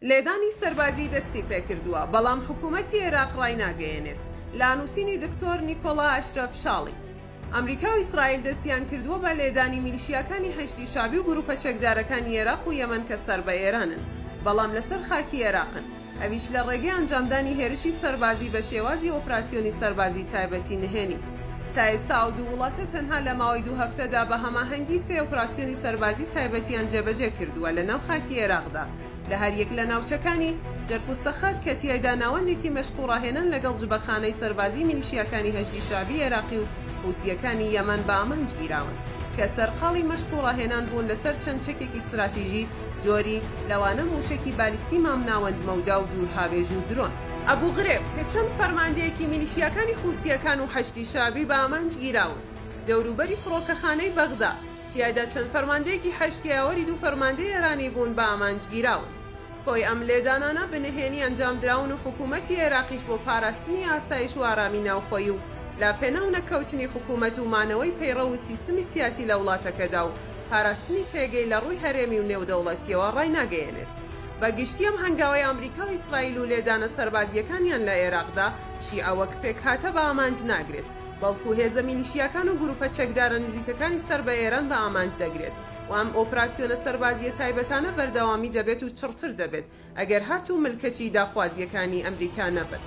لێدانی سەربازی دەستی پێکردووە، بەڵام حکوومەتی عێراق ڕای ناگەیەنێت. لانووسینی دکتۆر نیکۆلا ئەشرەف شاڵی. ئەمریکا و ئیسرائیل دەستیان کردووە بە لێدانی میلیشیاکانی هەشتی شابی و گروپە چەکدارەکانی عێراق و یەمەن کە سەر بە ئێرانن، بەڵام لەسەر خاکی عێراقن. ئەویش لە ڕێگەی ئەنجامدانی هێرشی سەربازی بە شێوازی ئۆپراسیۆنی سەربازی تایبەتی نهێنی. تا ئێستا ئەو دوو وڵاتە تەنها لە ماوەی 2 هەفتەدا بە هەماهەنگی 3 ئۆپراسیۆنی سەربازی تایبەتیان جێبەجێ کردووە لە ناو خاکی عێراقدا، لە هەر یەک لە ناوچەکانی جەرف و سەخار کە تیایدا ناوەندێکی مەشقوڕاهێنان لەگەڵ جبەخانەی سەربازی میلیشیاکانی هەشتی شابی عێراقی و حوسیەکانی یەمەن بە ئامانج گیراون کە سەرقاڵی مەشقوڕاهێنان بوون لەسەر چەند چەکێکی استراتیژی جۆری لەوانە موشێکی بالیستی مامناوەند مەودا و دوورهاوێژ و درۆن. ئەبوو غرێب کە چەند فەرماندەیەکی میلیشیاکانی حوسیەکان و هەشتی شابی بە ئامانج گیراون دەوروبەری فڕۆکەخانەی بەغدا، تیایدا چەند فەرماندەیەکی هەشتگیاوەری دوو فەرماندەی ئێرانی بوون بە ئامانج گیراون. خۆی ئەم لێدانانە بنهێنی ئەنجامدراون و حکوومەتی عێراقیش بۆ پاراستنی ئاسایش و ئارامی ناوخۆیی و لاپێنە و نەکەوتنی حکوومەت و مانەوەی پەیڕە و سیستمی سیاسی لە وڵاتەکەدا و پاراستنی پێگەی لە ڕووی هەرێمی و نێودەوڵەتیەوە ڕای ناگەیەنێت. بەگشتی ئەم هەنگاوەی ئەمریکا و ئیسرائیل و لێدانە سەربازیەکانیان لە عێراقدا شیعەوەک پێک هاتە بە ئامانج ناگرێت، بەڵکو هێزە میلیشیاکان و گروپە چەکدارە نزیکەکانی سەر بە ئێران بە ئامانج دەگرێت و ئەم ئۆپراسیۆنە سەربازیە تایبەتانە بەردەوامی دەبێت و چڕتر دەبێت ئەگەر هاتوو ملکەچی داخوازیەکانی ئەمریکا نەبن.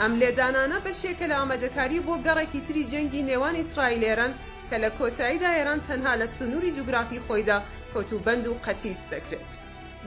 ئەم لێدانانە بەشێکە لە ئامادەکاری بۆ گەڕێکی تری جەنگی نێوان ئیسرائیل ئێران کە لە کۆتاییدا ئێران تەنها لە سنووری جوگرافی خۆیدا کۆتوبەند و قەتیس دەکرێت.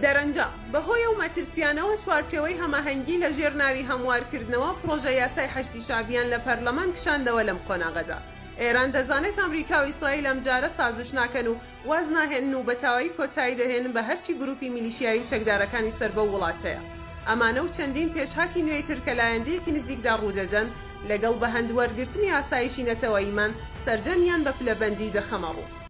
دەرەنجا بەهۆی ئەو مەترسیانەوە شوارچەوەی هەماهەنگی لە ژێر ناوی هەموارکردنەوە پرۆژە یاسای هەشتی شابیان لە پەرلەمان کشاندەوە لەم قۆناغەدا. ئێران دەزانێت ئەمریکا و ئیسرائیل ئەم جارە سازش ناکەن و واز ناهێنن و بەتاوایی کۆتایی دەهێنن بە هەرچی گروپی میلیشیایی و چەکدارەکانی سەر بە وڵاتەیە. ئەمانە و چەندین پێشهاتی نوێی تر کە لایەندەیەکی نزیکدا ڕوودەدەن لەگەڵ بە هەندوەرگرتنی ئاسایشی نەتەوەییمان سەرجەمیان بە پلەبەندی دەخەمەڕوو.